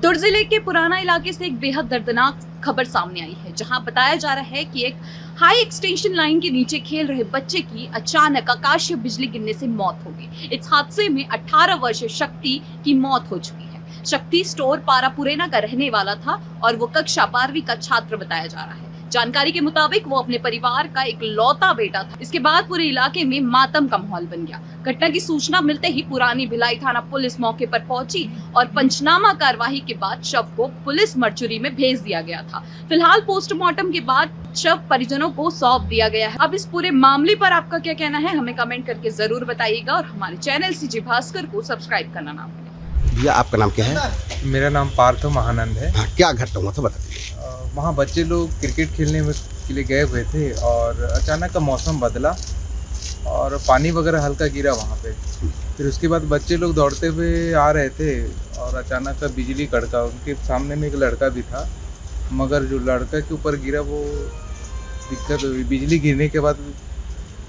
दुर्ग जिले के पुराना इलाके से एक बेहद दर्दनाक खबर सामने आई है, जहां बताया जा रहा है कि एक हाई एक्सटेंशन लाइन के नीचे खेल रहे बच्चे की अचानक आकाशीय बिजली गिरने से मौत हो गई। इस हादसे में 18 वर्षीय शक्ति की मौत हो चुकी है। शक्ति स्टोर पारापुरेना का रहने वाला था और वो कक्षा 12वीं का छात्र बताया जा रहा है। जानकारी के मुताबिक वो अपने परिवार का एक लौता बेटा था। इसके बाद पूरे इलाके में मातम का माहौल बन गया। घटना की सूचना मिलते ही पुरानी भिलाई थाना पुलिस मौके पर पहुंची और पंचनामा कार्यवाही के बाद शव को पुलिस मर्चुरी में भेज दिया गया था। फिलहाल पोस्टमार्टम के बाद शव परिजनों को सौंप दिया गया है। अब इस पूरे मामले पर आपका क्या कहना है, हमें कमेंट करके जरूर बताइएगा और हमारे चैनल सीजी भास्कर को सब्सक्राइब करना ना भूलें। भैया आपका नाम क्या है? मेरा नाम पार्थ महानंद है। हाँ, क्या घटना हुआ था बता दीजिए। वहाँ बच्चे लोग क्रिकेट खेलने के लिए गए हुए थे और अचानक का मौसम बदला और पानी वगैरह हल्का गिरा वहाँ पे। फिर उसके बाद बच्चे लोग दौड़ते हुए आ रहे थे और अचानक का बिजली कड़का। उनके सामने में एक लड़का भी था, मगर जो लड़का के ऊपर गिरा वो दिक्कत हुई। बिजली गिरने के बाद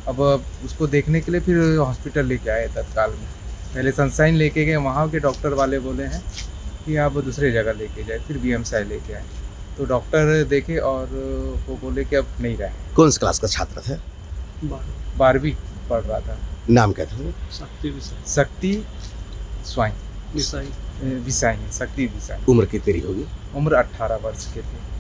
अब उसको देखने के लिए फिर हॉस्पिटल लेके आए तत्काल में। पहले सनसाइन लेके गए, वहाँ के डॉक्टर वाले बोले हैं कि आप दूसरे जगह लेके जाए। फिर BMCI लेके आए तो डॉक्टर देखे और वो बोले कि अब नहीं रहे। कौन सी क्लास का छात्र थे? 12वीं पढ़ रहा था। नाम क्या था? शक्ति स्वाई विसाई। शक्ति विसाई। उम्र कितनी होगी? उम्र 18 वर्ष के थे।